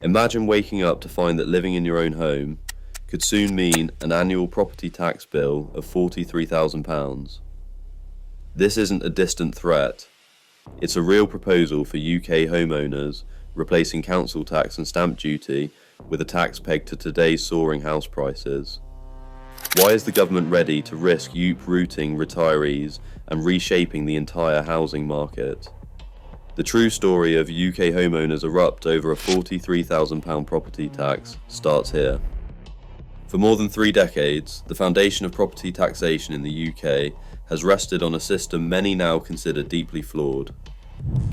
Imagine waking up to find that living in your own home could soon mean an annual property tax bill of £43,000. This isn't a distant threat, it's a real proposal for UK homeowners, replacing council tax and stamp duty with a tax pegged to today's soaring house prices. Why is the government ready to risk uprooting retirees and reshaping the entire housing market? The true story of UK homeowners erupt over a £43,000 property tax starts here. For more than 3 decades, the foundation of property taxation in the UK has rested on a system many now consider deeply flawed.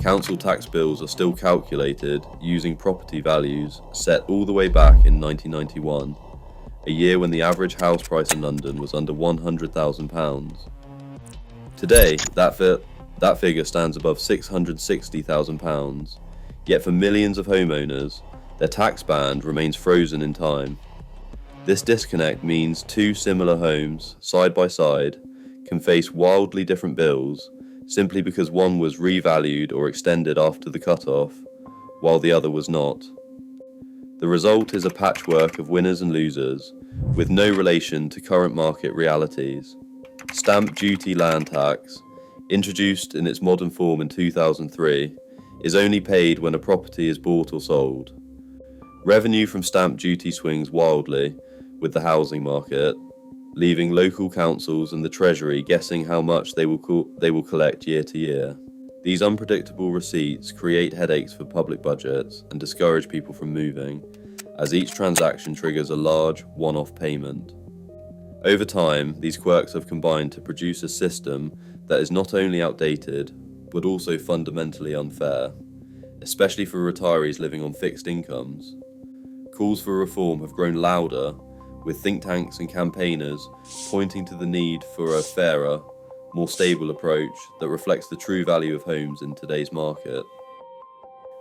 Council tax bills are still calculated using property values set all the way back in 1991, a year when the average house price in London was under £100,000. Today, that figure stands above £660,000, yet for millions of homeowners, their tax band remains frozen in time. This disconnect means 2 similar homes, side by side, can face wildly different bills simply because one was revalued or extended after the cut-off, while the other was not. The result is a patchwork of winners and losers, with no relation to current market realities. Stamp duty land tax, introduced in its modern form in 2003, is only paid when a property is bought or sold. Revenue from stamp duty swings wildly with the housing market, leaving local councils and the Treasury guessing how much they will collect year to year. These unpredictable receipts create headaches for public budgets and discourage people from moving, as each transaction triggers a large, one-off payment. Over time, these quirks have combined to produce a system that is not only outdated, but also fundamentally unfair, especially for retirees living on fixed incomes. Calls for reform have grown louder, with think tanks and campaigners pointing to the need for a fairer, more stable approach that reflects the true value of homes in today's market.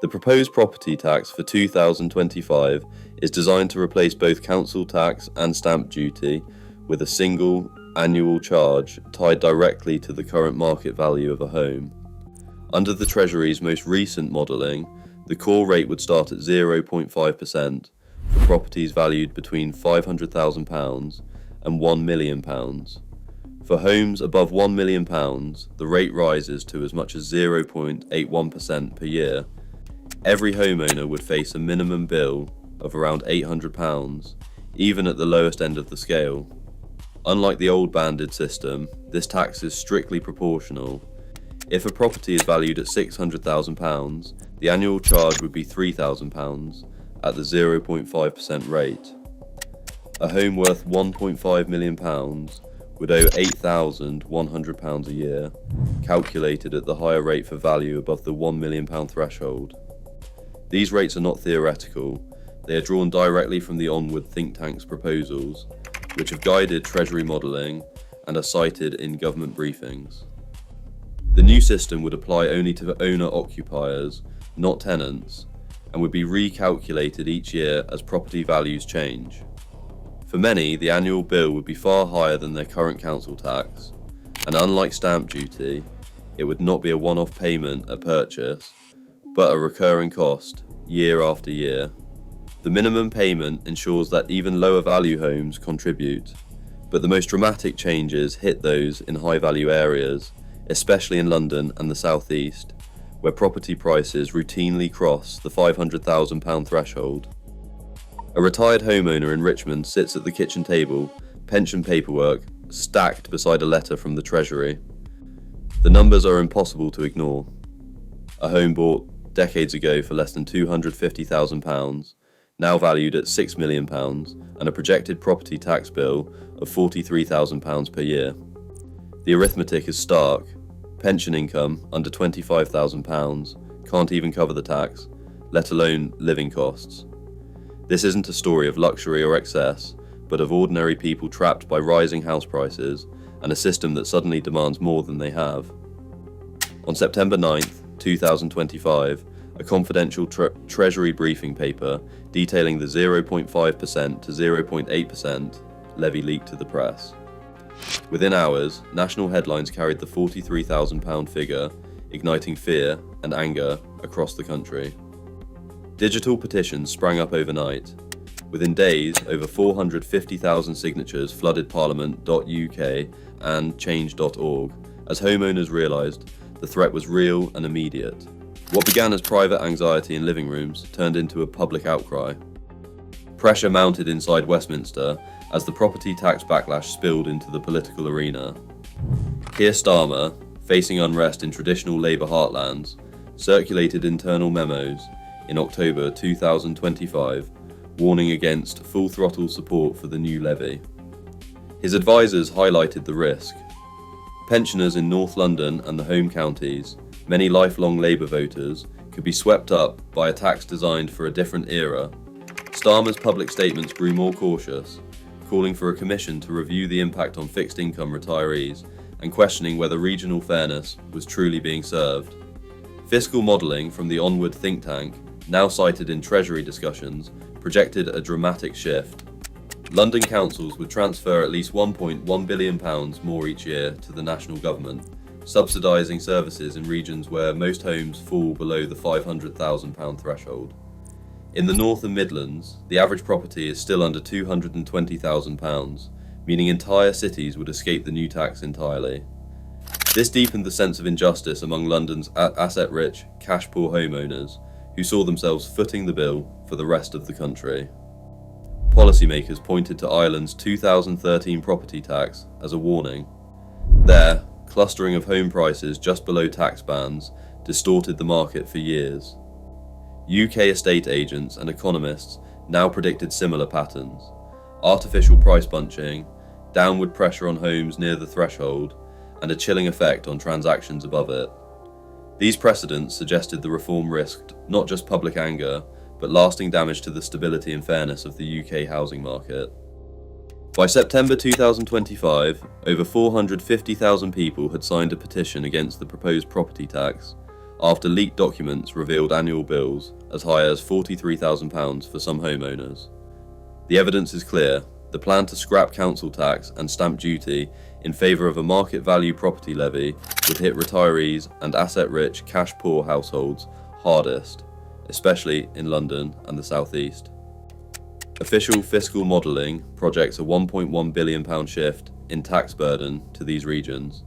The proposed property tax for 2025 is designed to replace both council tax and stamp duty with a single annual charge tied directly to the current market value of a home. Under the Treasury's most recent modelling, the core rate would start at 0.5% for properties valued between £500,000 and £1 million. For homes above £1 million, the rate rises to as much as 0.81% per year. Every homeowner would face a minimum bill of around £800, even at the lowest end of the scale. Unlike the old banded system, this tax is strictly proportional. If a property is valued at £600,000, the annual charge would be £3,000 at the 0.5% rate. A home worth £1.5 million would owe £8,100 a year, calculated at the higher rate for value above the £1 million threshold. These rates are not theoretical, they are drawn directly from the Onward think tank's proposals, which have guided Treasury modelling and are cited in government briefings. The new system would apply only to owner-occupiers, not tenants, and would be recalculated each year as property values change. For many, the annual bill would be far higher than their current council tax, and unlike stamp duty, it would not be a one-off payment at purchase, but a recurring cost, year after year. The minimum payment ensures that even lower value homes contribute, but the most dramatic changes hit those in high value areas, especially in London and the South East, where property prices routinely cross the £500,000 threshold. A retired homeowner in Richmond sits at the kitchen table, pension paperwork stacked beside a letter from the Treasury. The numbers are impossible to ignore. A home bought decades ago for less than £250,000, now valued at £6 million, and a projected property tax bill of £43,000 per year. The arithmetic is stark. Pension income under £25,000 can't even cover the tax, let alone living costs. This isn't a story of luxury or excess, but of ordinary people trapped by rising house prices and a system that suddenly demands more than they have. On September 9th, 2025, a confidential Treasury briefing paper detailing the 0.5% to 0.8% levy leaked to the press. Within hours, national headlines carried the £43,000 figure, igniting fear and anger across the country. Digital petitions sprang up overnight. Within days, over 450,000 signatures flooded parliament.uk and change.org as homeowners realised the threat was real and immediate. What began as private anxiety in living rooms turned into a public outcry. Pressure mounted inside Westminster as the property tax backlash spilled into the political arena. Keir Starmer, facing unrest in traditional Labour heartlands, circulated internal memos in October 2025 warning against full-throttle support for the new levy. His advisers highlighted the risk. Pensioners in North London and the home counties, many lifelong Labour voters, could be swept up by a tax designed for a different era. Starmer's public statements grew more cautious, calling for a commission to review the impact on fixed-income retirees and questioning whether regional fairness was truly being served. Fiscal modelling from the Onward think tank, now cited in Treasury discussions, projected a dramatic shift. London councils would transfer at least £1.1 billion more each year to the national government, subsidising services in regions where most homes fall below the £500,000 threshold. In the North and Midlands, the average property is still under £220,000, meaning entire cities would escape the new tax entirely. This deepened the sense of injustice among London's asset-rich, cash-poor homeowners, who saw themselves footing the bill for the rest of the country. Policymakers pointed to Ireland's 2013 property tax as a warning. There, clustering of home prices just below tax bands distorted the market for years. UK estate agents and economists now predicted similar patterns: artificial price bunching, downward pressure on homes near the threshold, and a chilling effect on transactions above it. These precedents suggested the reform risked not just public anger, but lasting damage to the stability and fairness of the UK housing market. By September 2025, over 450,000 people had signed a petition against the proposed property tax, after leaked documents revealed annual bills as high as £43,000 for some homeowners. The evidence is clear: the plan to scrap council tax and stamp duty in favour of a market value property levy would hit retirees and asset-rich, cash-poor households hardest, especially in London and the South East. Official fiscal modelling projects a £1.1 billion shift in tax burden to these regions,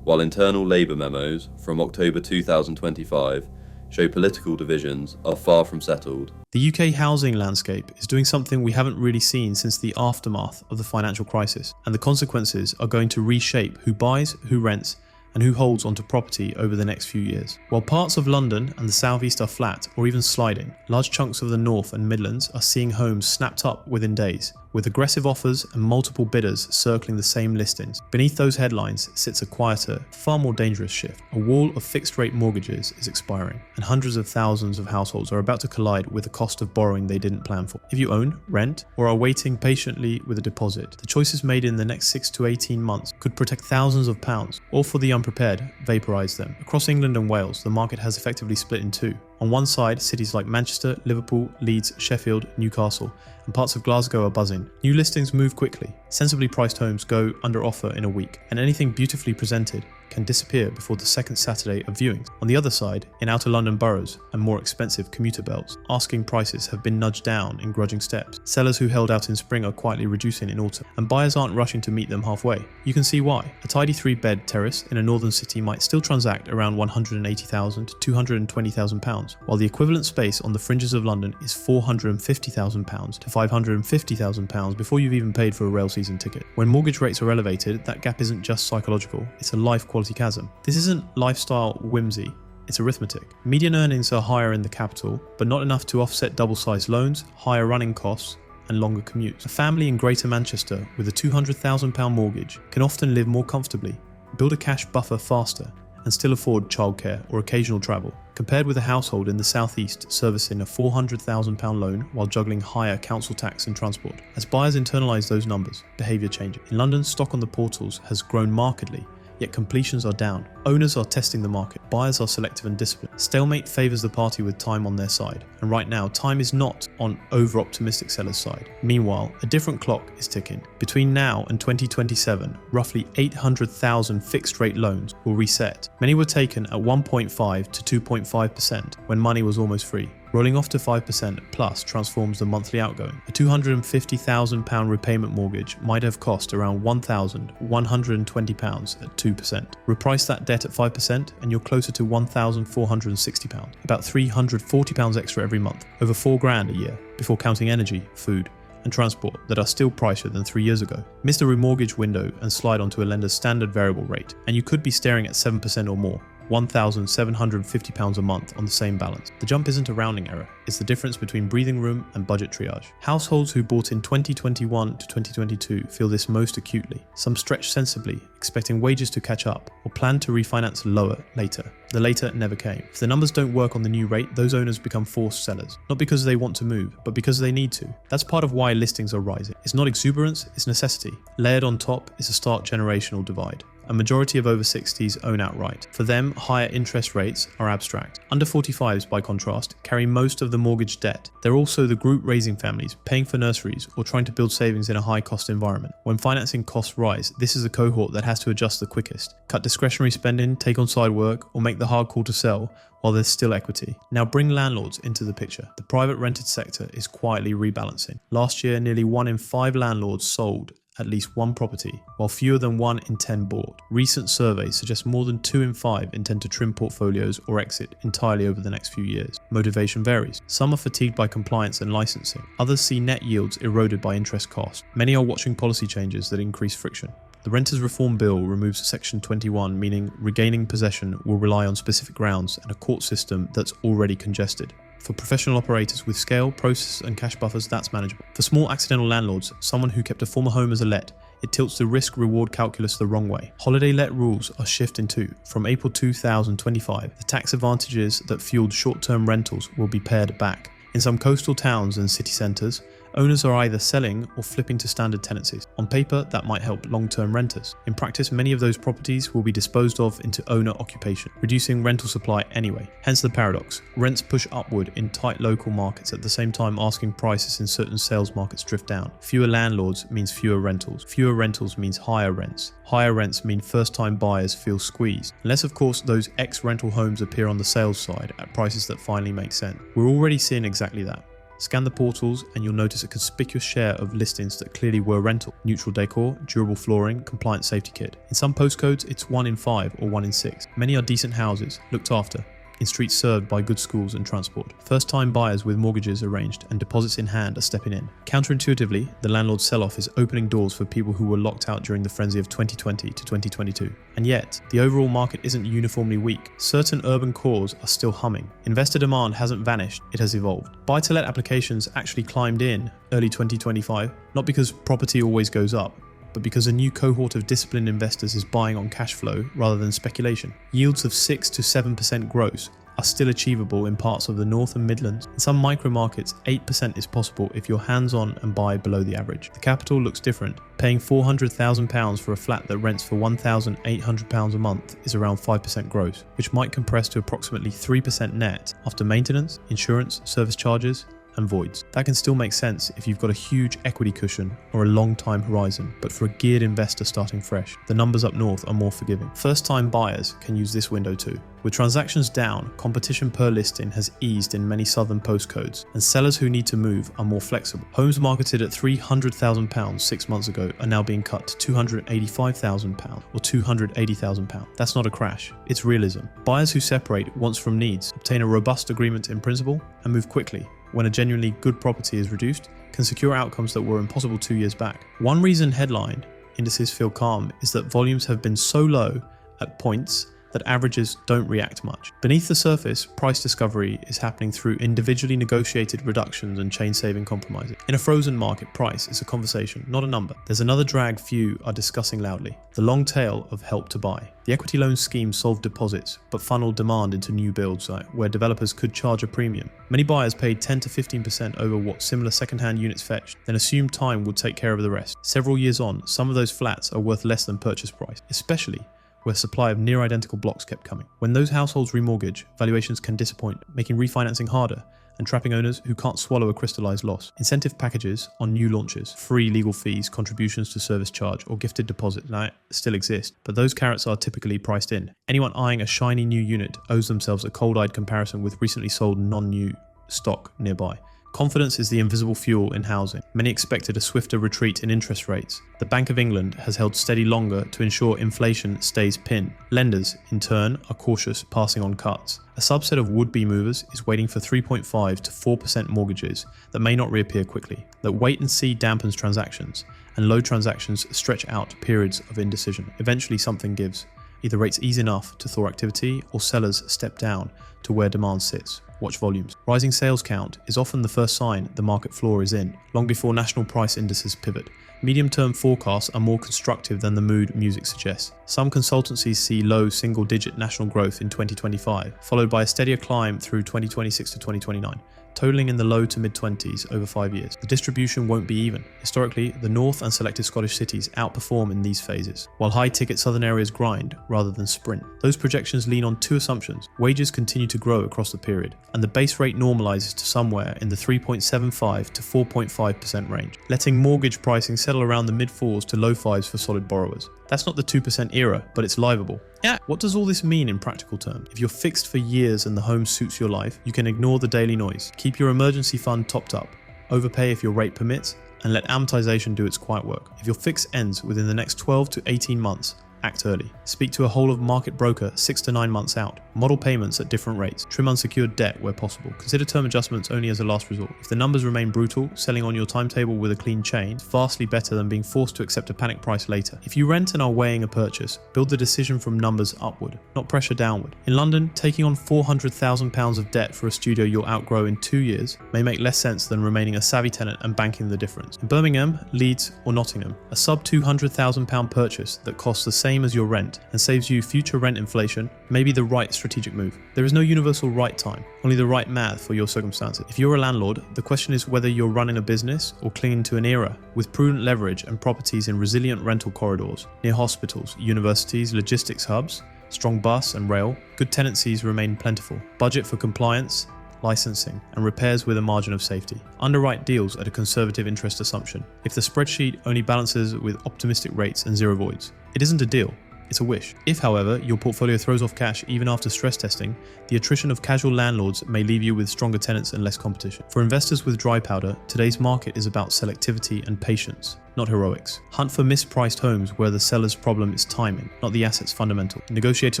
while internal Labour memos from October 2025 show political divisions are far from settled. The UK housing landscape is doing something we haven't really seen since the aftermath of the financial crisis, and the consequences are going to reshape who buys, who rents, and who holds onto property over the next few years. While parts of London and the South East are flat or even sliding, large chunks of the North and Midlands are seeing homes snapped up within days, with aggressive offers and multiple bidders circling the same listings. Beneath those headlines sits a quieter, far more dangerous shift. A wall of fixed-rate mortgages is expiring, and hundreds of thousands of households are about to collide with the cost of borrowing they didn't plan for. If you own, rent, or are waiting patiently with a deposit, the choices made in the next 6 to 18 months could protect thousands of pounds, or for the unprepared, vaporize them. Across England and Wales, the market has effectively split in two. On one side, cities like Manchester, Liverpool, Leeds, Sheffield, Newcastle, and parts of Glasgow are buzzing. New listings move quickly. Sensibly priced homes go under offer in a week, and anything beautifully presented can disappear before the second Saturday of viewings. On the other side, in outer London boroughs and more expensive commuter belts, asking prices have been nudged down in grudging steps. Sellers who held out in spring are quietly reducing in autumn, and buyers aren't rushing to meet them halfway. You can see why. A tidy 3-bed terrace in a northern city might still transact around £180,000 to £220,000, while the equivalent space on the fringes of London is £450,000 to £550,000 before you've even paid for a rail season ticket. When mortgage rates are elevated, that gap isn't just psychological, it's a life quality chasm. This isn't lifestyle whimsy, it's arithmetic. Median earnings are higher in the capital, but not enough to offset double-sized loans, higher running costs, and longer commutes. A family in Greater Manchester with a £200,000 mortgage can often live more comfortably, build a cash buffer faster, and still afford childcare or occasional travel, compared with a household in the South East servicing a £400,000 loan while juggling higher council tax and transport. As buyers internalise those numbers, behaviour changes. In London, stock on the portals has grown markedly, yet completions are down. Owners are testing the market, buyers are selective and disciplined. Stalemate favours the party with time on their side, and right now time is not on over-optimistic sellers' side. Meanwhile, a different clock is ticking. Between now and 2027, roughly 800,000 fixed-rate loans will reset. Many were taken at 1.5 to 2.5% when money was almost free. Rolling off to 5% plus transforms the monthly outgoing. A £250,000 repayment mortgage might have cost around £1,120 at 2%. Reprice that debt at 5% and you're closer to £1,460, about £340 extra every month, over £4,000 a year, before counting energy, food, and transport that are still pricier than 3 years ago. Miss the remortgage window and slide onto a lender's standard variable rate, and you could be staring at 7% or more, £1,750 a month on the same balance. The jump isn't a rounding error, it's the difference between breathing room and budget triage. Households who bought in 2021 to 2022 feel this most acutely. Some stretch sensibly, expecting wages to catch up, or plan to refinance lower later. The later never came. If the numbers don't work on the new rate, those owners become forced sellers. Not because they want to move, but because they need to. That's part of why listings are rising. It's not exuberance, it's necessity. Layered on top is a stark generational divide. A majority of over 60s own outright. For them, higher interest rates are abstract. Under 45s, by contrast, carry most of the mortgage debt. They're also the group raising families, paying for nurseries, or trying to build savings in a high-cost environment. When financing costs rise, this is the cohort that has to adjust the quickest. Cut discretionary spending, take on side work, or make the hard call to sell while there's still equity. Now bring landlords into the picture. The private rented sector is quietly rebalancing. Last year, nearly 1 in 5 landlords sold at least one property, while fewer than 1 in 10 bought. Recent surveys suggest more than 2 in 5 intend to trim portfolios or exit entirely over the next few years. Motivation varies. Some are fatigued by compliance and licensing. Others see net yields eroded by interest costs. Many are watching policy changes that increase friction. The Renters Reform Bill removes Section 21, meaning regaining possession will rely on specific grounds and a court system that's already congested. For professional operators with scale, process and cash buffers, that's manageable. For small accidental landlords, someone who kept a former home as a let, it tilts the risk-reward calculus the wrong way. Holiday let rules are shifting too. From April 2025, the tax advantages that fueled short-term rentals will be pared back. In some coastal towns and city centres, owners are either selling or flipping to standard tenancies. On paper, that might help long-term renters. In practice, many of those properties will be disposed of into owner occupation, reducing rental supply anyway. Hence the paradox. Rents push upward in tight local markets at the same time asking prices in certain sales markets drift down. Fewer landlords means fewer rentals. Fewer rentals means higher rents. Higher rents mean first-time buyers feel squeezed. Unless, of course, those ex-rental homes appear on the sales side at prices that finally make sense. We're already seeing exactly that. Scan the portals and you'll notice a conspicuous share of listings that clearly were rental. Neutral decor, durable flooring, compliant safety kit. In some postcodes, it's 1 in 5 or 1 in 6. Many are decent houses, looked after, in streets served by good schools and transport. First-time buyers with mortgages arranged and deposits in hand are stepping in. Counterintuitively, the landlord sell-off is opening doors for people who were locked out during the frenzy of 2020 to 2022. And yet, the overall market isn't uniformly weak. Certain urban cores are still humming. Investor demand hasn't vanished, it has evolved. Buy-to-let applications actually climbed in early 2025, not because property always goes up, but because a new cohort of disciplined investors is buying on cash flow rather than speculation. Yields of 6 to 7% gross are still achievable in parts of the North and Midlands. In some micro markets, 8% is possible if you're hands-on and buy below the average. The capital looks different. Paying £400,000 for a flat that rents for £1,800 a month is around 5% gross, which might compress to approximately 3% net after maintenance, insurance, service charges, and voids. That can still make sense if you've got a huge equity cushion or a long time horizon, but for a geared investor starting fresh, the numbers up north are more forgiving. First-time buyers can use this window too. With transactions down, competition per listing has eased in many southern postcodes, and sellers who need to move are more flexible. Homes marketed at £300,000 6 months ago are now being cut to £285,000 or £280,000. That's not a crash, it's realism. Buyers who separate wants from needs, obtain a robust agreement in principle, and move quickly when a genuinely good property is reduced, can secure outcomes that were impossible 2 years back. One reason headline indices feel calm is that volumes have been so low at points that averages don't react much. Beneath the surface, price discovery is happening through individually negotiated reductions and chain-saving compromises. In a frozen market, price is a conversation, not a number. There's another drag few are discussing loudly, the long tail of help to buy. The equity loan scheme solved deposits, but funneled demand into new builds where developers could charge a premium. Many buyers paid 10 to 15% over what similar second-hand units fetched, then assumed time would take care of the rest. Several years on, some of those flats are worth less than purchase price, especially where supply of near identical blocks kept coming. When those households remortgage, valuations can disappoint, making refinancing harder and trapping owners who can't swallow a crystallized loss. Incentive packages on new launches, free legal fees, contributions to service charge, or gifted deposit now still exist, but those carrots are typically priced in. Anyone eyeing a shiny new unit owes themselves a cold-eyed comparison with recently sold non-new stock nearby. Confidence is the invisible fuel in housing. Many expected a swifter retreat in interest rates. The Bank of England has held steady longer to ensure inflation stays pinned. Lenders, in turn, are cautious, passing on cuts. A subset of would-be movers is waiting for 3.5 to 4% mortgages that may not reappear quickly. That wait and see dampens transactions, and low transactions stretch out periods of indecision. Eventually something gives. Either rates ease enough to thaw activity, or sellers step down to where demand sits. Watch volumes. Rising sales count is often the first sign the market floor is in, long before national price indices pivot. Medium-term forecasts are more constructive than the mood music suggests. Some consultancies see low single-digit national growth in 2025, followed by a steadier climb through 2026 to 2029. Totaling in the low to mid-20s over 5 years. The distribution won't be even. Historically, the North and selected Scottish cities outperform in these phases, while high-ticket southern areas grind rather than sprint. Those projections lean on two assumptions. Wages continue to grow across the period, and the base rate normalizes to somewhere in the 3.75 to 4.5% range, letting mortgage pricing settle around the mid-4s to low 5s for solid borrowers. That's not the 2% era, but it's liveable. Yeah. What does all this mean in practical terms? If you're fixed for years and the home suits your life, you can ignore the daily noise. Keep your emergency fund topped up, overpay if your rate permits, and let amortization do its quiet work. If your fix ends within the next 12 to 18 months, act early. Speak to a whole of market broker 6 to 9 months out. Model payments at different rates. Trim unsecured debt where possible. Consider term adjustments only as a last resort. If the numbers remain brutal, selling on your timetable with a clean chain is vastly better than being forced to accept a panic price later. If you rent and are weighing a purchase, build the decision from numbers upward, not pressure downward. In London, taking on £400,000 of debt for a studio you'll outgrow in 2 years may make less sense than remaining a savvy tenant and banking the difference. In Birmingham, Leeds or Nottingham, a sub £200,000 purchase that costs the same as your rent and saves you future rent inflation may be the right strategic move. There is no universal right time, only the right math for your circumstances. If you're a landlord, the question is whether you're running a business or clinging to an era with prudent leverage and properties in resilient rental corridors, near hospitals, universities, logistics hubs, strong bus and rail. Good tenancies remain plentiful. Budget for compliance, licensing, and repairs with a margin of safety. Underwrite deals at a conservative interest assumption. If the spreadsheet only balances with optimistic rates and zero voids, it isn't a deal. It's a wish. If, however, your portfolio throws off cash even after stress testing, the attrition of casual landlords may leave you with stronger tenants and less competition. For investors with dry powder, today's market is about selectivity and patience, not heroics. Hunt for mispriced homes where the seller's problem is timing, not the asset's fundamental. Negotiate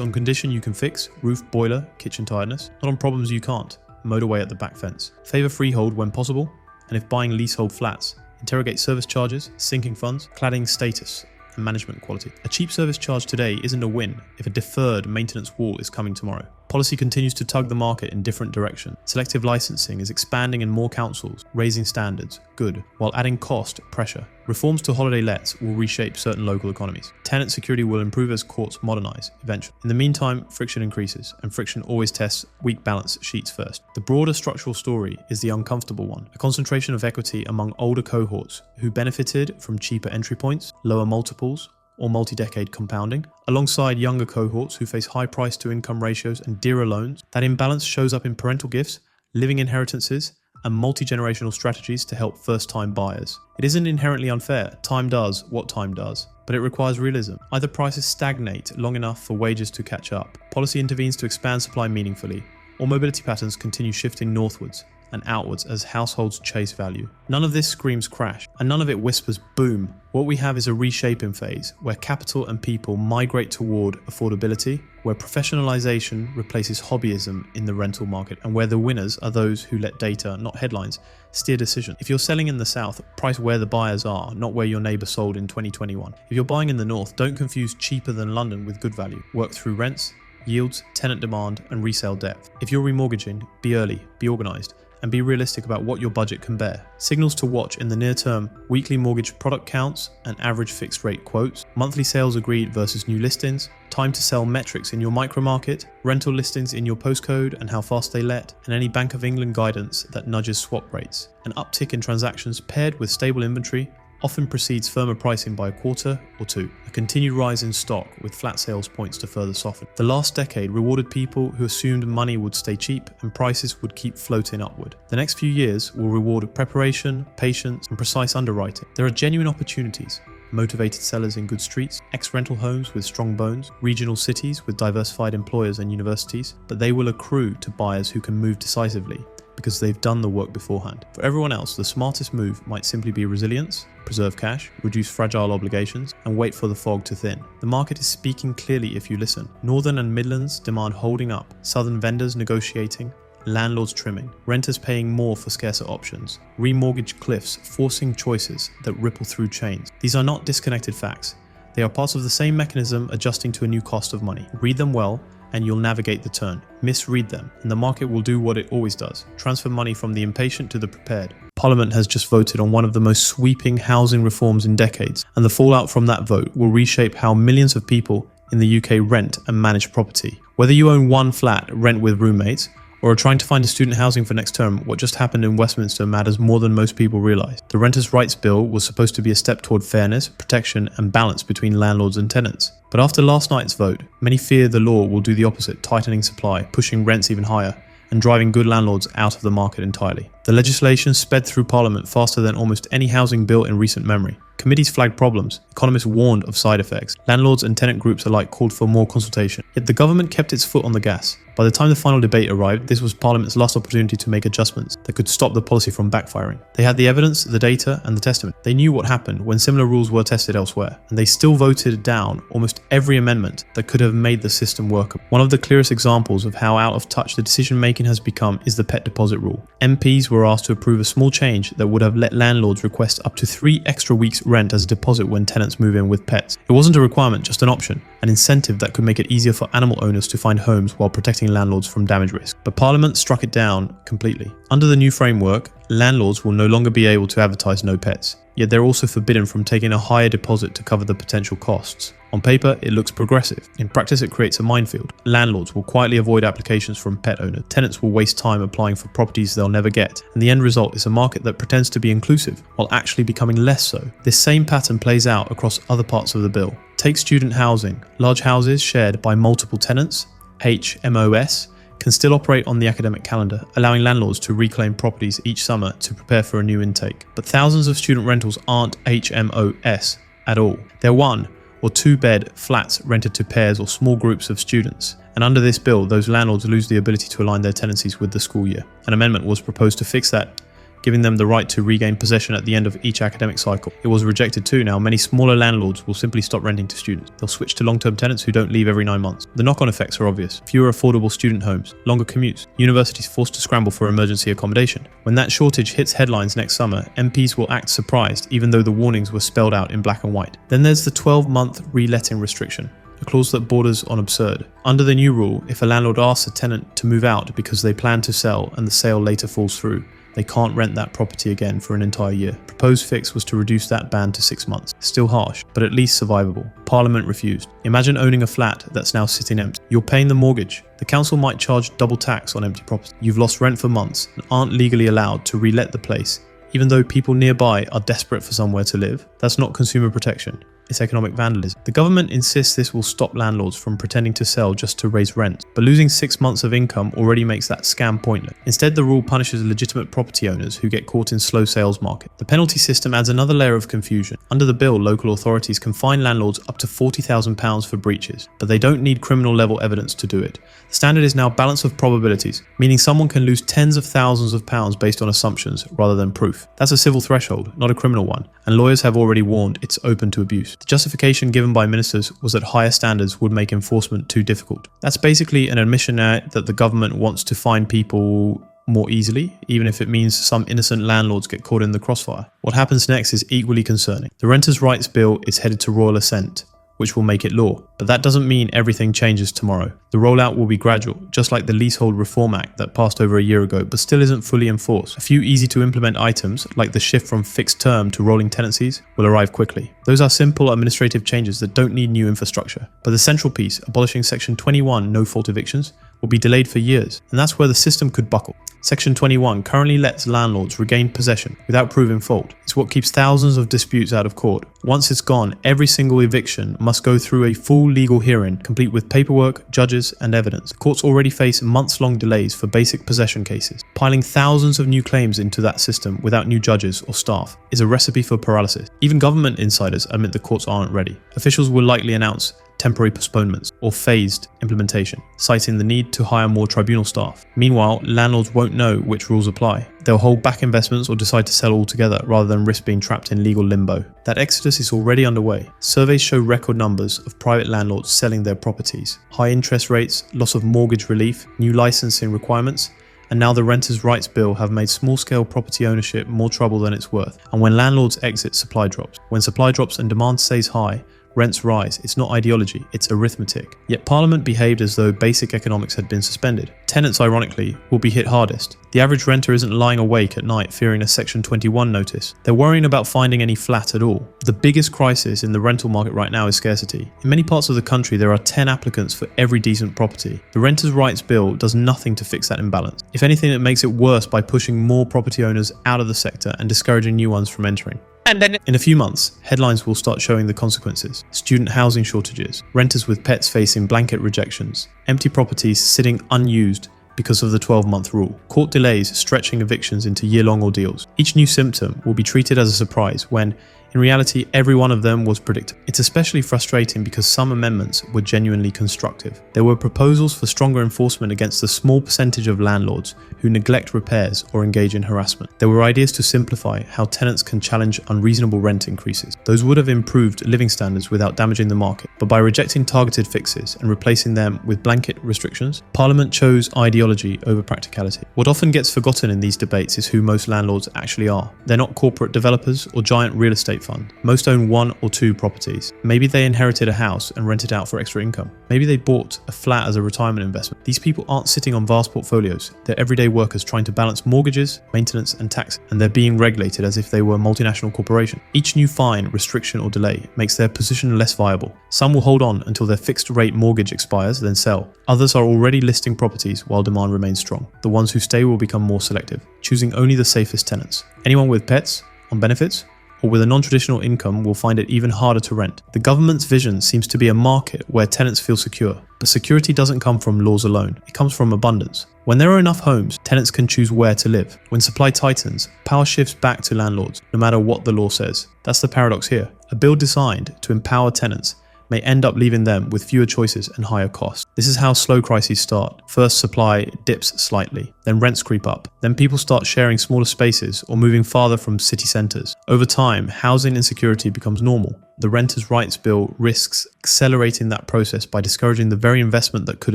on condition you can fix, roof, boiler, kitchen tiredness, not on problems you can't. Motorway at the back fence. Favour freehold when possible, and if buying leasehold flats, interrogate service charges, sinking funds, cladding status, and management quality. A cheap service charge today isn't a win if a deferred maintenance wall is coming tomorrow. Policy continues to tug the market in different directions. Selective licensing is expanding in more councils, raising standards, good, while adding cost, pressure. Reforms to holiday lets will reshape certain local economies. Tenant security will improve as courts modernize, eventually. In the meantime, friction increases, and friction always tests weak balance sheets first. The broader structural story is the uncomfortable one, a concentration of equity among older cohorts who benefited from cheaper entry points, lower multiples, or multi-decade compounding, alongside younger cohorts who face high price to income ratios and dearer loans. That imbalance shows up in parental gifts, living inheritances, and multi-generational strategies to help first-time buyers. It isn't inherently unfair. Time does what time does, but it requires realism. Either prices stagnate long enough for wages to catch up, policy intervenes to expand supply meaningfully, or mobility patterns continue shifting northwards and outwards as households chase value. None of this screams crash, and none of it whispers boom. What we have is a reshaping phase where capital and people migrate toward affordability, where professionalization replaces hobbyism in the rental market, and where the winners are those who let data, not headlines, steer decisions. If you're selling in the south, price where the buyers are, not where your neighbor sold in 2021. If you're buying in the north, don't confuse cheaper than London with good value. Work through rents, yields, tenant demand, and resale depth. If you're remortgaging, be early, be organized, and be realistic about what your budget can bear. Signals to watch in the near term: weekly mortgage product counts and average fixed rate quotes, monthly sales agreed versus new listings, time to sell metrics in your micro market, rental listings in your postcode and how fast they let, and any Bank of England guidance that nudges swap rates. An uptick in transactions paired with stable inventory often precedes firmer pricing by a quarter or two. A continued rise in stock with flat sales points to further soften. The last decade rewarded people who assumed money would stay cheap and prices would keep floating upward. The next few years will reward preparation, patience, and precise underwriting. There are genuine opportunities. Motivated sellers in good streets, ex-rental homes with strong bones, regional cities with diversified employers and universities, but they will accrue to buyers who can move decisively, because they've done the work beforehand. For everyone else, the smartest move might simply be resilience, preserve cash, reduce fragile obligations, and wait for the fog to thin. The market is speaking clearly if you listen. Northern and Midlands demand holding up, Southern vendors negotiating, landlords trimming, renters paying more for scarcer options, remortgage cliffs forcing choices that ripple through chains. These are not disconnected facts. They are parts of the same mechanism adjusting to a new cost of money. Read them well, and you'll navigate the turn. Misread them, and the market will do what it always does: transfer money from the impatient to the prepared. Parliament has just voted on one of the most sweeping housing reforms in decades, and the fallout from that vote will reshape how millions of people in the UK rent and manage property. Whether you own one flat, rent with roommates, or are trying to find a student housing for next term, what just happened in Westminster matters more than most people realise. The Renters' Rights Bill was supposed to be a step toward fairness, protection and balance between landlords and tenants. But after last night's vote, many fear the law will do the opposite, tightening supply, pushing rents even higher, and driving good landlords out of the market entirely. The legislation sped through Parliament faster than almost any housing bill in recent memory. Committees flagged problems, economists warned of side effects, landlords and tenant groups alike called for more consultation. Yet the government kept its foot on the gas. By the time the final debate arrived, this was Parliament's last opportunity to make adjustments that could stop the policy from backfiring. They had the evidence, the data, and the testament. They knew what happened when similar rules were tested elsewhere, and they still voted down almost every amendment that could have made the system workable. One of the clearest examples of how out of touch the decision-making has become is the pet deposit rule. MPs were asked to approve a small change that would have let landlords request up to 3 extra weeks' rent as a deposit when tenants move in with pets. It wasn't a requirement, just an option, an incentive that could make it easier for animal owners to find homes while protecting landlords from damage risk. But Parliament struck it down completely. Under the new framework, landlords will no longer be able to advertise no pets, yet they're also forbidden from taking a higher deposit to cover the potential costs. On paper, it looks progressive. In practice, it creates a minefield. Landlords will quietly avoid applications from pet owners. Tenants will waste time applying for properties they'll never get. And the end result is a market that pretends to be inclusive, while actually becoming less so. This same pattern plays out across other parts of the bill. Take student housing. Large houses shared by multiple tenants, HMOS, can still operate on the academic calendar, allowing landlords to reclaim properties each summer to prepare for a new intake. But thousands of student rentals aren't HMOS at all. They're 1 or 2 bed flats rented to pairs or small groups of students. And under this bill, those landlords lose the ability to align their tenancies with the school year. An amendment was proposed to fix that, giving them the right to regain possession at the end of each academic cycle. It was rejected too. Now, many smaller landlords will simply stop renting to students. They'll switch to long-term tenants who don't leave every 9 months. The knock-on effects are obvious. Fewer affordable student homes, longer commutes, universities forced to scramble for emergency accommodation. When that shortage hits headlines next summer, MPs will act surprised, even though the warnings were spelled out in black and white. Then there's the 12-month reletting restriction, a clause that borders on absurd. Under the new rule, if a landlord asks a tenant to move out because they plan to sell and the sale later falls through, they can't rent that property again for an entire year. Proposed fix was to reduce that ban to 6 months. Still harsh, but at least survivable. Parliament refused. Imagine owning a flat that's now sitting empty. You're paying the mortgage. The council might charge double tax on empty property. You've lost rent for months and aren't legally allowed to relet the place, even though people nearby are desperate for somewhere to live. That's not consumer protection. It's economic vandalism. The government insists this will stop landlords from pretending to sell just to raise rent, but losing 6 months of income already makes that scam pointless. Instead, the rule punishes legitimate property owners who get caught in slow sales market. The penalty system adds another layer of confusion. Under the bill, local authorities can fine landlords up to £40,000 for breaches, but they don't need criminal level evidence to do it. The standard is now balance of probabilities, meaning someone can lose tens of thousands of pounds based on assumptions rather than proof. That's a civil threshold, not a criminal one, and lawyers have already warned it's open to abuse. The justification given by ministers was that higher standards would make enforcement too difficult. That's basically an admission that the government wants to fine people more easily, even if it means some innocent landlords get caught in the crossfire. What happens next is equally concerning. The Renters' Rights Bill is headed to royal assent, which will make it law. But that doesn't mean everything changes tomorrow. The rollout will be gradual, just like the Leasehold Reform Act that passed over a year ago but still isn't fully enforced. A few easy to implement items, like the shift from fixed term to rolling tenancies, will arrive quickly. Those are simple administrative changes that don't need new infrastructure. But the central piece, abolishing Section 21 no-fault evictions, will be delayed for years, and that's where the system could buckle. Section 21 currently lets landlords regain possession without proving fault. It's what keeps thousands of disputes out of court. Once it's gone, every single eviction must go through a full legal hearing, complete with paperwork, judges, and evidence. Courts already face months-long delays for basic possession cases. Piling thousands of new claims into that system without new judges or staff is a recipe for paralysis. Even government insiders admit the courts aren't ready. Officials will likely announce temporary postponements, or phased implementation, citing the need to hire more tribunal staff. Meanwhile, landlords won't know which rules apply. They'll hold back investments or decide to sell altogether rather than risk being trapped in legal limbo. That exodus is already underway. Surveys show record numbers of private landlords selling their properties. High interest rates, loss of mortgage relief, new licensing requirements, and now the Renters' Rights Bill have made small-scale property ownership more trouble than it's worth. And when landlords exit, supply drops. When supply drops and demand stays high, rents rise. It's not ideology, it's arithmetic. Yet Parliament behaved as though basic economics had been suspended. Tenants, ironically, will be hit hardest. The average renter isn't lying awake at night fearing a Section 21 notice. They're worrying about finding any flat at all. The biggest crisis in the rental market right now is scarcity. In many parts of the country, there are 10 applicants for every decent property. The Renters' Rights Bill does nothing to fix that imbalance. If anything, it makes it worse by pushing more property owners out of the sector and discouraging new ones from entering. And then in a few months, headlines will start showing the consequences. Student housing shortages, renters with pets facing blanket rejections, empty properties sitting unused because of the 12-month rule, court delays stretching evictions into year-long ordeals. Each new symptom will be treated as a surprise when, in reality, every one of them was predictable. It's especially frustrating because some amendments were genuinely constructive. There were proposals for stronger enforcement against the small percentage of landlords who neglect repairs or engage in harassment. There were ideas to simplify how tenants can challenge unreasonable rent increases. Those would have improved living standards without damaging the market. But by rejecting targeted fixes and replacing them with blanket restrictions, Parliament chose ideology over practicality. What often gets forgotten in these debates is who most landlords actually are. They're not corporate developers or giant real estate fund. Most own one or two properties. Maybe they inherited a house and rent it out for extra income. Maybe they bought a flat as a retirement investment. These people aren't sitting on vast portfolios. They're everyday workers trying to balance mortgages, maintenance and tax, and they're being regulated as if they were a multinational corporation. Each new fine, restriction or delay makes their position less viable. Some will hold on until their fixed rate mortgage expires, then sell. Others are already listing properties while demand remains strong. The ones who stay will become more selective, choosing only the safest tenants. Anyone with pets, on benefits, or with a non-traditional income will find it even harder to rent. The government's vision seems to be a market where tenants feel secure, but security doesn't come from laws alone, it comes from abundance. When there are enough homes, tenants can choose where to live. When supply tightens, power shifts back to landlords, no matter what the law says. That's the paradox here. A bill designed to empower tenants may end up leaving them with fewer choices and higher costs. This is how slow crises start. First, supply dips slightly, then rents creep up, then people start sharing smaller spaces or moving farther from city centres. Over time, housing insecurity becomes normal. The Renters' Rights Bill risks accelerating that process by discouraging the very investment that could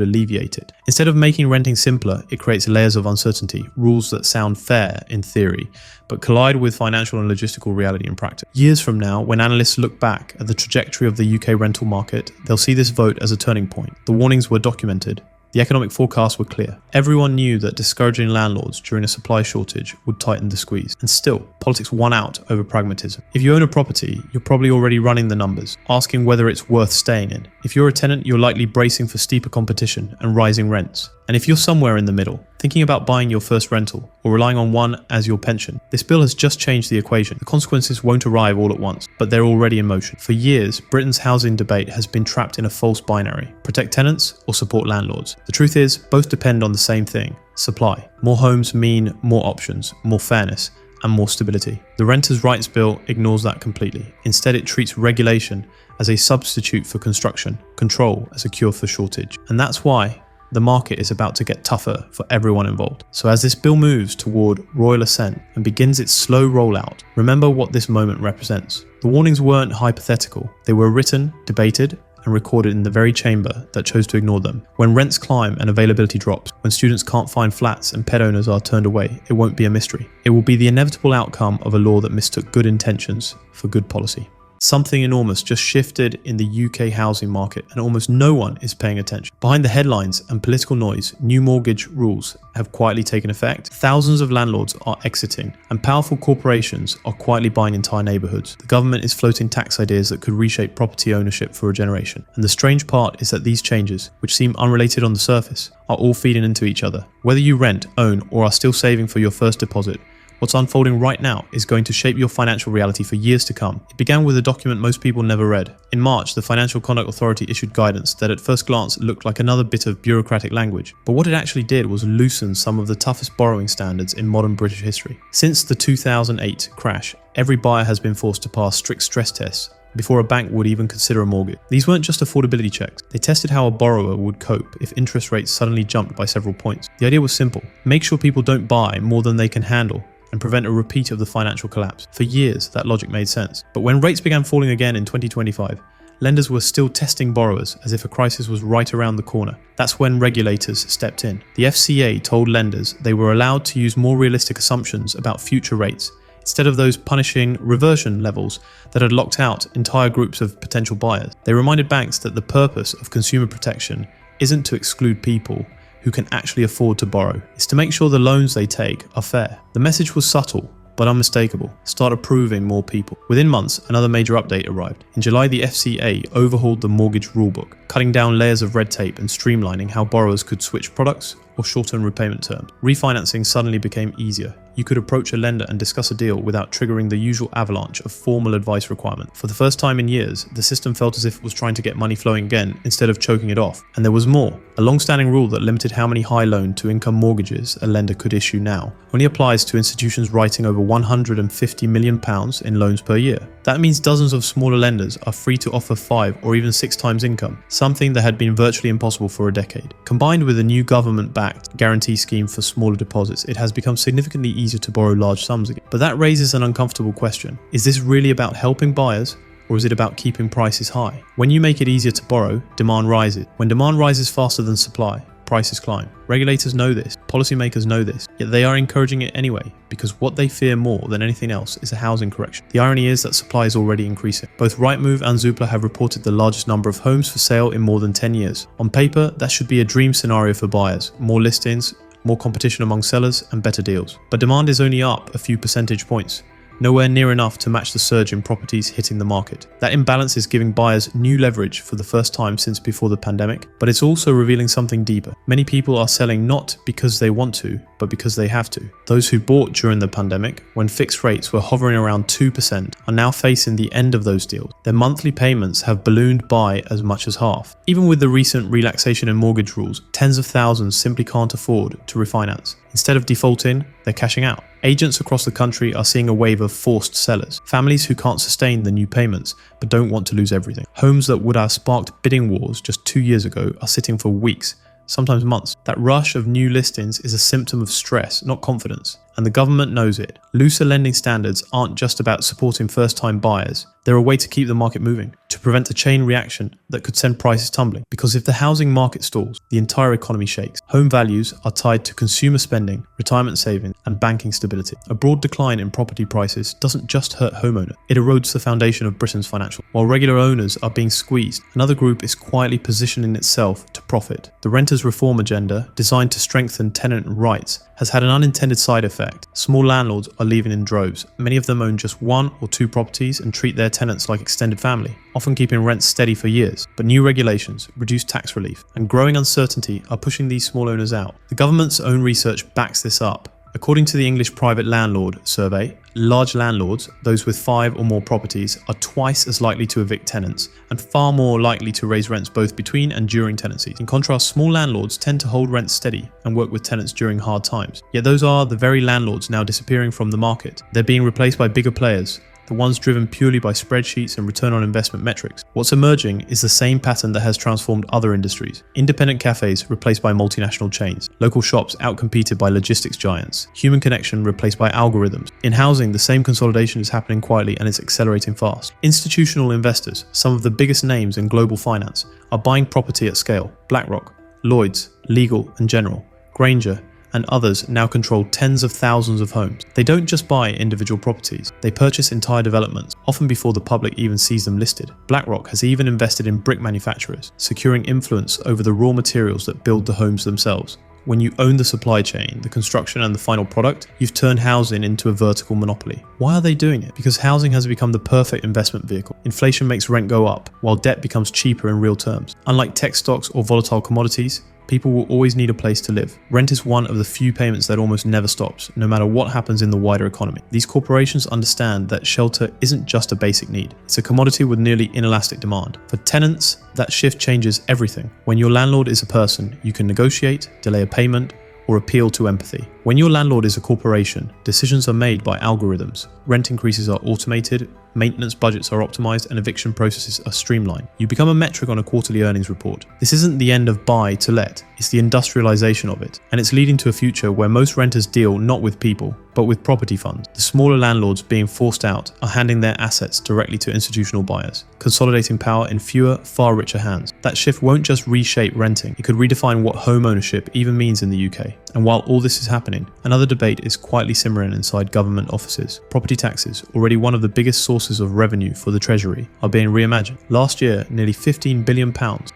alleviate it. Instead of making renting simpler, it creates layers of uncertainty, rules that sound fair in theory, but collide with financial and logistical reality in practice. Years from now, when analysts look back at the trajectory of the UK rental market, they'll see this vote as a turning point. The warnings were documented. The economic forecasts were clear. Everyone knew that discouraging landlords during a supply shortage would tighten the squeeze. And still, politics won out over pragmatism. If you own a property, you're probably already running the numbers, asking whether it's worth staying in. If you're a tenant, you're likely bracing for steeper competition and rising rents. And if you're somewhere in the middle, thinking about buying your first rental or relying on one as your pension, this bill has just changed the equation. The consequences won't arrive all at once, but they're already in motion. For years, Britain's housing debate has been trapped in a false binary: protect tenants or support landlords. The truth is, both depend on the same thing: supply. More homes mean more options, more fairness, and more stability. The Renters' Rights Bill ignores that completely. Instead, it treats regulation as a substitute for construction, control as a cure for shortage. And that's why the market is about to get tougher for everyone involved. So as this bill moves toward royal assent and begins its slow rollout, remember what this moment represents. The warnings weren't hypothetical. They were written, debated, and recorded in the very chamber that chose to ignore them. When rents climb and availability drops, when students can't find flats and pet owners are turned away, it won't be a mystery. It will be the inevitable outcome of a law that mistook good intentions for good policy. Something enormous just shifted in the UK housing market and almost no one is paying attention. Behind the headlines and political noise, new mortgage rules have quietly taken effect. Thousands of landlords are exiting and powerful corporations are quietly buying entire neighbourhoods. The government is floating tax ideas that could reshape property ownership for a generation. And the strange part is that these changes, which seem unrelated on the surface, are all feeding into each other. Whether you rent, own, or are still saving for your first deposit, what's unfolding right now is going to shape your financial reality for years to come. It began with a document most people never read. In March, the Financial Conduct Authority issued guidance that at first glance looked like another bit of bureaucratic language. But what it actually did was loosen some of the toughest borrowing standards in modern British history. Since the 2008 crash, every buyer has been forced to pass strict stress tests before a bank would even consider a mortgage. These weren't just affordability checks. They tested how a borrower would cope if interest rates suddenly jumped by several points. The idea was simple. Make sure people don't buy more than they can handle and prevent a repeat of the financial collapse. For years, that logic made sense. But when rates began falling again in 2025, lenders were still testing borrowers as if a crisis was right around the corner. That's when regulators stepped in. The FCA told lenders they were allowed to use more realistic assumptions about future rates, instead of those punishing reversion levels that had locked out entire groups of potential buyers. They reminded banks that the purpose of consumer protection isn't to exclude people who can actually afford to borrow. It's to make sure the loans they take are fair. The message was subtle, but unmistakable. Start approving more people. Within months, another major update arrived. In July, the FCA overhauled the mortgage rulebook, cutting down layers of red tape and streamlining how borrowers could switch products or shorten repayment terms. Refinancing suddenly became easier. You could approach a lender and discuss a deal without triggering the usual avalanche of formal advice requirements. For the first time in years, the system felt as if it was trying to get money flowing again instead of choking it off. And there was more. A long-standing rule that limited how many high loan-to-income mortgages a lender could issue now only applies to institutions writing over £150 million in loans per year. That means dozens of smaller lenders are free to offer 5 or even 6 times income, something that had been virtually impossible for a decade. Combined with a new government-backed guarantee scheme for smaller deposits, it has become significantly easier to borrow large sums again. But that raises an uncomfortable question. Is this really about helping buyers, or is it about keeping prices high? When you make it easier to borrow, demand rises. When demand rises faster than supply, prices climb. Regulators know this, policymakers know this, yet they are encouraging it anyway, because what they fear more than anything else is a housing correction. The irony is that supply is already increasing. Both Rightmove and Zoopla have reported the largest number of homes for sale in more than 10 years. On paper, that should be a dream scenario for buyers. More listings, more competition among sellers, and better deals. But demand is only up a few percentage points, nowhere near enough to match the surge in properties hitting the market. That imbalance is giving buyers new leverage for the first time since before the pandemic, but it's also revealing something deeper. Many people are selling not because they want to, but because they have to. Those who bought during the pandemic, when fixed rates were hovering around 2%, are now facing the end of those deals. Their monthly payments have ballooned by as much as half. Even with the recent relaxation in mortgage rules, tens of thousands simply can't afford to refinance. Instead of defaulting, they're cashing out. Agents across the country are seeing a wave of forced sellers, families who can't sustain the new payments but don't want to lose everything. Homes that would have sparked bidding wars just 2 years ago are sitting for weeks, sometimes months. That rush of new listings is a symptom of stress, not confidence, and the government knows it. Looser lending standards aren't just about supporting first-time buyers, they're a way to keep the market moving, to prevent a chain reaction that could send prices tumbling. Because if the housing market stalls, the entire economy shakes. Home values are tied to consumer spending, retirement savings, and banking stability. A broad decline in property prices doesn't just hurt homeowners, it erodes the foundation of Britain's financial. While regular owners are being squeezed, another group is quietly positioning itself to profit. The renters' reform agenda, designed to strengthen tenant rights, has had an unintended side effect. Small landlords are leaving in droves. Many of them own just 1 or 2 properties and treat their tenants like extended family, often keeping rents steady for years. But new regulations, reduced tax relief, and growing uncertainty are pushing these small owners out. The government's own research backs this up. According to the English Private Landlord Survey, large landlords, those with 5 or more properties, are twice as likely to evict tenants and far more likely to raise rents both between and during tenancies. In contrast, small landlords tend to hold rents steady and work with tenants during hard times. Yet those are the very landlords now disappearing from the market. They're being replaced by bigger players, the ones driven purely by spreadsheets and return on investment metrics. What's emerging is the same pattern that has transformed other industries. Independent cafes replaced by multinational chains, local shops outcompeted by logistics giants, human connection replaced by algorithms. In housing, the same consolidation is happening quietly and it's accelerating fast. Institutional investors, some of the biggest names in global finance, are buying property at scale. BlackRock, Lloyds, Legal & General, Granger, and others now control tens of thousands of homes. They don't just buy individual properties, they purchase entire developments, often before the public even sees them listed. BlackRock has even invested in brick manufacturers, securing influence over the raw materials that build the homes themselves. When you own the supply chain, the construction and the final product, you've turned housing into a vertical monopoly. Why are they doing it? Because housing has become the perfect investment vehicle. Inflation makes rent go up, while debt becomes cheaper in real terms. Unlike tech stocks or volatile commodities, people will always need a place to live. Rent is one of the few payments that almost never stops, no matter what happens in the wider economy. These corporations understand that shelter isn't just a basic need. It's a commodity with nearly inelastic demand. For tenants, that shift changes everything. When your landlord is a person, you can negotiate, delay a payment, or appeal to empathy. When your landlord is a corporation, decisions are made by algorithms, rent increases are automated, maintenance budgets are optimized, and eviction processes are streamlined. You become a metric on a quarterly earnings report. This isn't the end of buy to let, it's the industrialization of it, and it's leading to a future where most renters deal not with people, but with property funds. The smaller landlords being forced out are handing their assets directly to institutional buyers, consolidating power in fewer, far richer hands. That shift won't just reshape renting, it could redefine what home ownership even means in the UK. And while all this is happening, another debate is quietly simmering inside government offices. Property taxes, already one of the biggest sources of revenue for the Treasury, are being reimagined. Last year, nearly £15 billion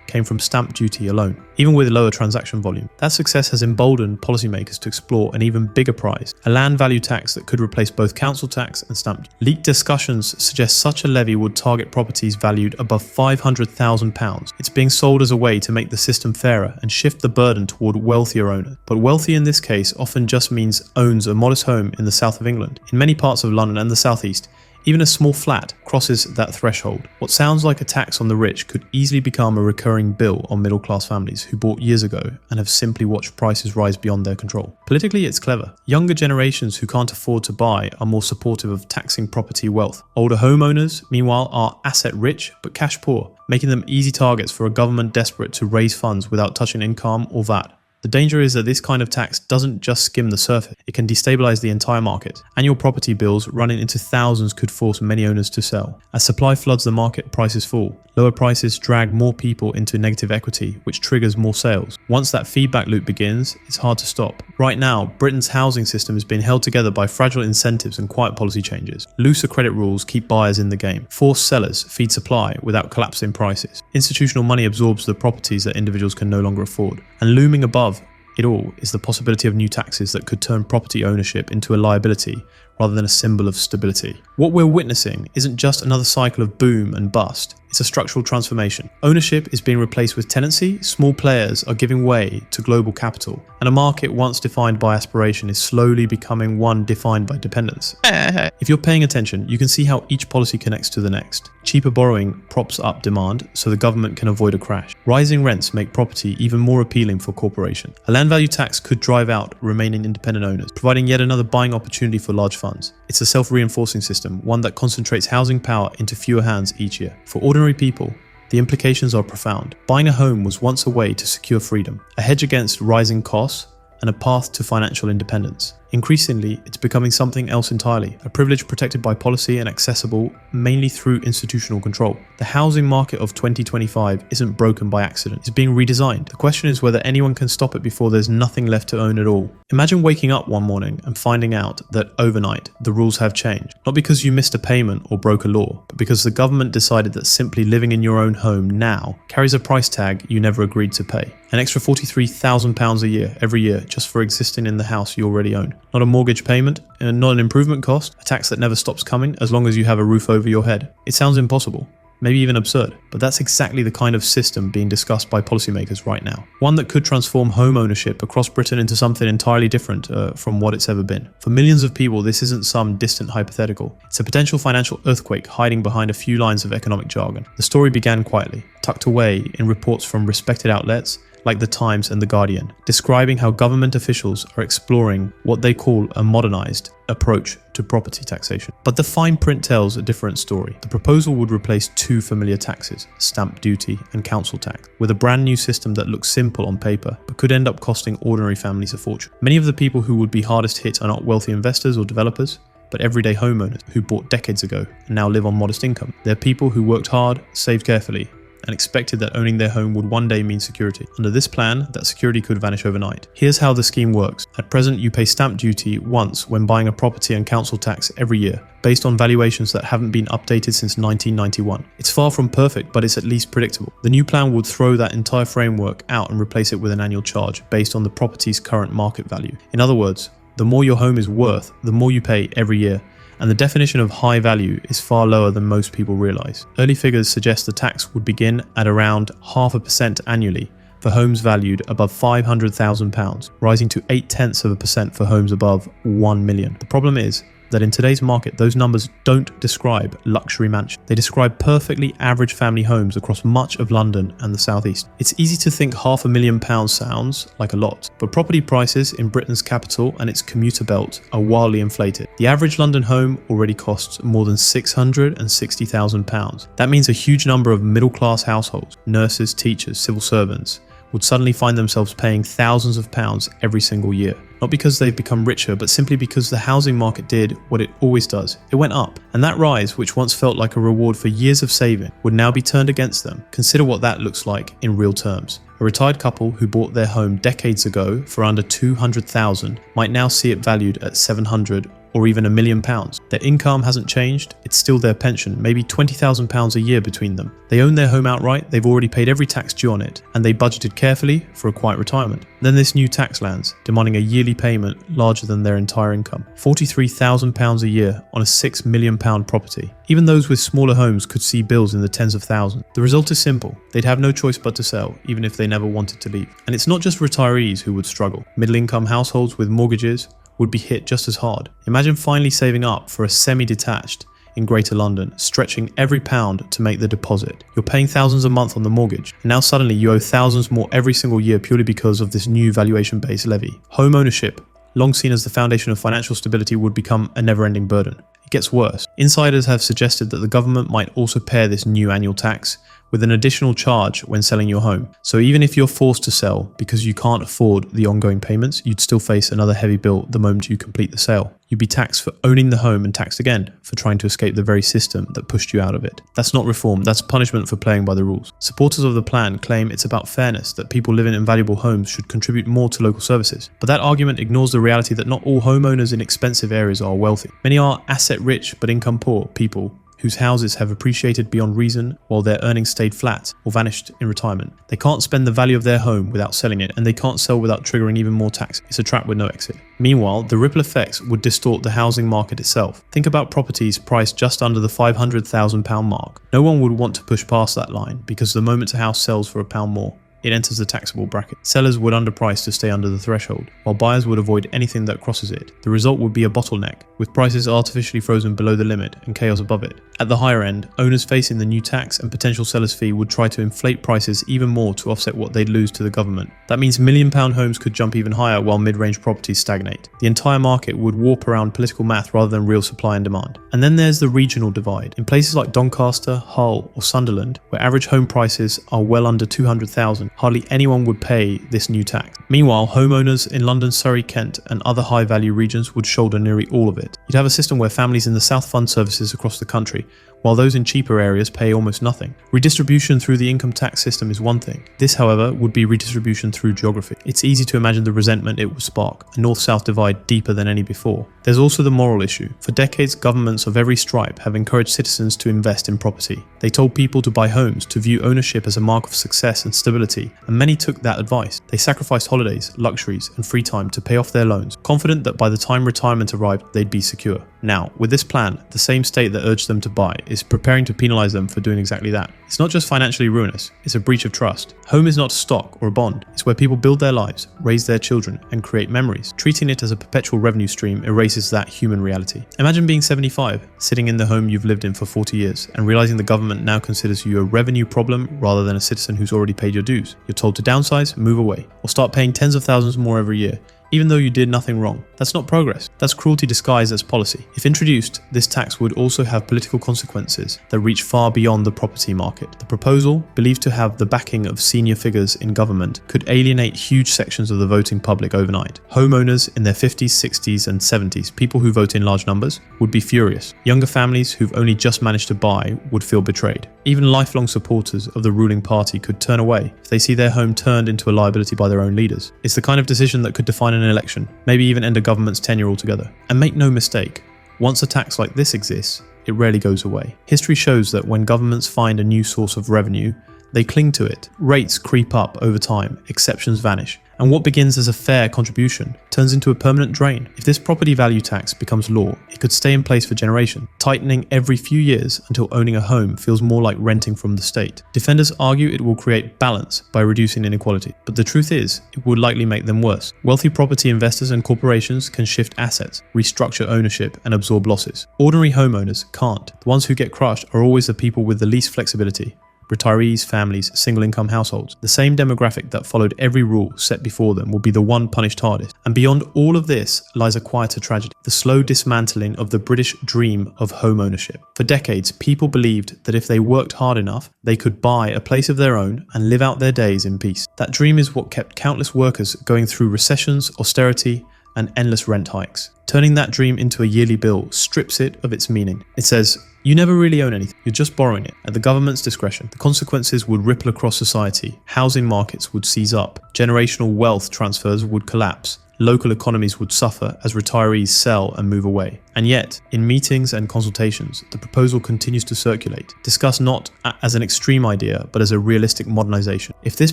came from stamp duty alone, even with lower transaction volume. That success has emboldened policymakers to explore an even bigger prize, a land value tax that could replace both council tax and stamp duty. Leaked discussions suggest such a levy would target properties valued above £500,000. It's being sold as a way to make the system fairer and shift the burden toward wealthier owners. But wealthy in this case often just means owns a modest home in the south of England. In many parts of London and the southeast, even a small flat crosses that threshold. What sounds like a tax on the rich could easily become a recurring bill on middle-class families who bought years ago and have simply watched prices rise beyond their control. Politically, it's clever. Younger generations who can't afford to buy are more supportive of taxing property wealth. Older homeowners, meanwhile, are asset-rich but cash-poor, making them easy targets for a government desperate to raise funds without touching income or VAT. The danger is that this kind of tax doesn't just skim the surface, it can destabilize the entire market. Annual property bills running into thousands could force many owners to sell. As supply floods the market, prices fall. Lower prices drag more people into negative equity, which triggers more sales. Once that feedback loop begins, it's hard to stop. Right now, Britain's housing system is being held together by fragile incentives and quiet policy changes. Looser credit rules keep buyers in the game. Forced sellers feed supply without collapsing prices. Institutional money absorbs the properties that individuals can no longer afford. And looming above it all is the possibility of new taxes that could turn property ownership into a liability rather than a symbol of stability. What we're witnessing isn't just another cycle of boom and bust, it's a structural transformation. Ownership is being replaced with tenancy, small players are giving way to global capital, and a market once defined by aspiration is slowly becoming one defined by dependence. If you're paying attention, you can see how each policy connects to the next. Cheaper borrowing props up demand so the government can avoid a crash. Rising rents make property even more appealing for corporations. A land value tax could drive out remaining independent owners, providing yet another buying opportunity for large funds. It's a self-reinforcing system, one that concentrates housing power into fewer hands each year. For ordinary people, the implications are profound. Buying a home was once a way to secure freedom, a hedge against rising costs, and a path to financial independence. Increasingly, it's becoming something else entirely, a privilege protected by policy and accessible mainly through institutional control. The housing market of 2025 isn't broken by accident, it's being redesigned. The question is whether anyone can stop it before there's nothing left to own at all. Imagine waking up one morning and finding out that overnight the rules have changed. Not because you missed a payment or broke a law, but because the government decided that simply living in your own home now carries a price tag you never agreed to pay. An extra £43,000 a year every year just for existing in the house you already own. Not a mortgage payment, and not an improvement cost, a tax that never stops coming as long as you have a roof over your head. It sounds impossible, maybe even absurd, but that's exactly the kind of system being discussed by policymakers right now. One that could transform home ownership across Britain into something entirely different from what it's ever been. For millions of people, this isn't some distant hypothetical. It's a potential financial earthquake hiding behind a few lines of economic jargon. The story began quietly, tucked away in reports from respected outlets like The Times and The Guardian, describing how government officials are exploring what they call a modernized approach to property taxation. But the fine print tells a different story. The proposal would replace two familiar taxes, stamp duty and council tax, with a brand new system that looks simple on paper, but could end up costing ordinary families a fortune. Many of the people who would be hardest hit are not wealthy investors or developers, but everyday homeowners who bought decades ago and now live on modest income. They're people who worked hard, saved carefully, and expected that owning their home would one day mean security. Under this plan, that security could vanish overnight. Here's how the scheme works. At present, you pay stamp duty once when buying a property and council tax every year, based on valuations that haven't been updated since 1991. It's far from perfect, but it's at least predictable. The new plan would throw that entire framework out and replace it with an annual charge based on the property's current market value. In other words, the more your home is worth, the more you pay every year. And the definition of high value is far lower than most people realise. Early figures suggest the tax would begin at around 0.5% annually for homes valued above £500,000, rising to 0.8% for homes above £1 million. The problem is, that in today's market, those numbers don't describe luxury mansions. They describe perfectly average family homes across much of London and the southeast. It's easy to think £500,000 sounds like a lot, but property prices in Britain's capital and its commuter belt are wildly inflated. The average London home already costs more than £660,000. That means a huge number of middle-class households, nurses, teachers, civil servants, would suddenly find themselves paying thousands of pounds every single year. Not because they've become richer, but simply because the housing market did what it always does. It went up. And that rise, which once felt like a reward for years of saving, would now be turned against them. Consider what that looks like in real terms. A retired couple who bought their home decades ago for under £200,000 might now see it valued at £700,000 or even £1 million. Their income hasn't changed, it's still their pension, maybe £20,000 a year between them. They own their home outright, they've already paid every tax due on it, and they budgeted carefully for a quiet retirement. Then this new tax lands, demanding a yearly payment larger than their entire income. £43,000 a year on a £6 million property. Even those with smaller homes could see bills in the tens of thousands. The result is simple. They'd have no choice but to sell, even if they never wanted to leave. And it's not just retirees who would struggle. Middle-income households with mortgages would be hit just as hard. Imagine finally saving up for a semi-detached in Greater London, stretching every pound to make the deposit. You're paying thousands a month on the mortgage, and now suddenly you owe thousands more every single year purely because of this new valuation-based levy. Home ownership, long seen as the foundation of financial stability, would become a never-ending burden. It gets worse. Insiders have suggested that the government might also pair this new annual tax with an additional charge when selling your home. So even if you're forced to sell because you can't afford the ongoing payments, you'd still face another heavy bill the moment you complete the sale. You'd be taxed for owning the home and taxed again for trying to escape the very system that pushed you out of it. That's not reform, that's punishment for playing by the rules. Supporters of the plan claim it's about fairness, that people living in valuable homes should contribute more to local services. But that argument ignores the reality that not all homeowners in expensive areas are wealthy. Many are asset-rich but income-poor people whose houses have appreciated beyond reason while their earnings stayed flat or vanished in retirement. They can't spend the value of their home without selling it, and they can't sell without triggering even more tax. It's a trap with no exit. Meanwhile, the ripple effects would distort the housing market itself. Think about properties priced just under the £500,000 mark. No one would want to push past that line because the moment a house sells for £1 more, it enters the taxable bracket. Sellers would underprice to stay under the threshold, while buyers would avoid anything that crosses it. The result would be a bottleneck, with prices artificially frozen below the limit and chaos above it. At the higher end, owners facing the new tax and potential seller's fee would try to inflate prices even more to offset what they'd lose to the government. That means £1 million homes could jump even higher while mid-range properties stagnate. The entire market would warp around political math rather than real supply and demand. And then there's the regional divide. In places like Doncaster, Hull or Sunderland, where average home prices are well under £200,000, hardly anyone would pay this new tax. Meanwhile, homeowners in London, Surrey, Kent and other high-value regions would shoulder nearly all of it. You'd have a system where families in the South fund services across the country, while those in cheaper areas pay almost nothing. Redistribution through the income tax system is one thing. This, however, would be redistribution through geography. It's easy to imagine the resentment it would spark, a north-south divide deeper than any before. There's also the moral issue. For decades, governments of every stripe have encouraged citizens to invest in property. They told people to buy homes, to view ownership as a mark of success and stability, and many took that advice. They sacrificed holidays, luxuries, and free time to pay off their loans, confident that by the time retirement arrived, they'd be secure. Now, with this plan, the same state that urged them to buy is preparing to penalise them for doing exactly that. It's not just financially ruinous, it's a breach of trust. Home is not a stock or a bond. It's where people build their lives, raise their children, and create memories. Treating it as a perpetual revenue stream erases that human reality. Imagine being 75, sitting in the home you've lived in for 40 years, and realising the government now considers you a revenue problem rather than a citizen who's already paid your dues. You're told to downsize, move away, or start paying tens of thousands more every year, even though you did nothing wrong. That's not progress. That's cruelty disguised as policy. If introduced, this tax would also have political consequences that reach far beyond the property market. The proposal, believed to have the backing of senior figures in government, could alienate huge sections of the voting public overnight. Homeowners in their 50s, 60s and 70s, people who vote in large numbers, would be furious. Younger families who've only just managed to buy would feel betrayed. Even lifelong supporters of the ruling party could turn away if they see their home turned into a liability by their own leaders. It's the kind of decision that could define an election, maybe even end a government's tenure altogether. And make no mistake, once a tax like this exists, it rarely goes away. History shows that when governments find a new source of revenue, they cling to it. Rates creep up over time, exceptions vanish, and what begins as a fair contribution turns into a permanent drain. If this property value tax becomes law, it could stay in place for generations, tightening every few years until owning a home feels more like renting from the state. Defenders argue it will create balance by reducing inequality, but the truth is, it would likely make them worse. Wealthy property investors and corporations can shift assets, restructure ownership, and absorb losses. Ordinary homeowners can't. The ones who get crushed are always the people with the least flexibility. Retirees, families, single-income households. The same demographic that followed every rule set before them will be the one punished hardest. And beyond all of this lies a quieter tragedy, the slow dismantling of the British dream of home ownership. For decades, people believed that if they worked hard enough, they could buy a place of their own and live out their days in peace. That dream is what kept countless workers going through recessions, austerity, and endless rent hikes. Turning that dream into a yearly bill strips it of its meaning. It says, you never really own anything, you're just borrowing it at the government's discretion. The consequences would ripple across society, housing markets would seize up, generational wealth transfers would collapse, local economies would suffer as retirees sell and move away. And yet, in meetings and consultations, the proposal continues to circulate, discussed not as an extreme idea, but as a realistic modernization. If this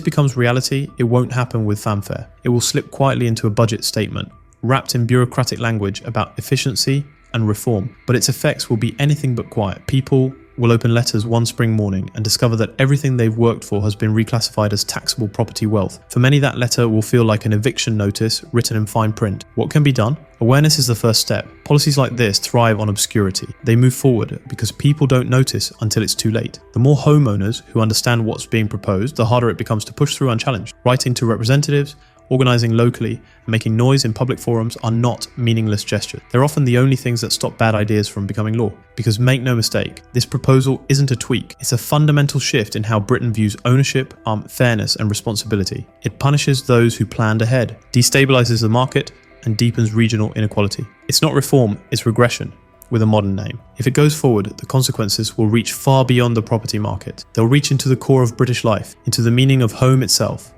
becomes reality, it won't happen with fanfare. It will slip quietly into a budget statement, wrapped in bureaucratic language about efficiency and reform, but its effects will be anything but quiet. People will open letters one spring morning and discover that everything they've worked for has been reclassified as taxable property wealth. For many, that letter will feel like an eviction notice written in fine print. What can be done? Awareness is the first step. Policies like this thrive on obscurity. They move forward because people don't notice until it's too late. The more homeowners who understand what's being proposed, the harder it becomes to push through unchallenged. Writing to representatives, organising locally, and making noise in public forums are not meaningless gestures. They're often the only things that stop bad ideas from becoming law. Because make no mistake, this proposal isn't a tweak. It's a fundamental shift in how Britain views ownership, fairness, and responsibility. It punishes those who planned ahead, destabilises the market, and deepens regional inequality. It's not reform, it's regression, with a modern name. If it goes forward, the consequences will reach far beyond the property market. They'll reach into the core of British life, into the meaning of home itself.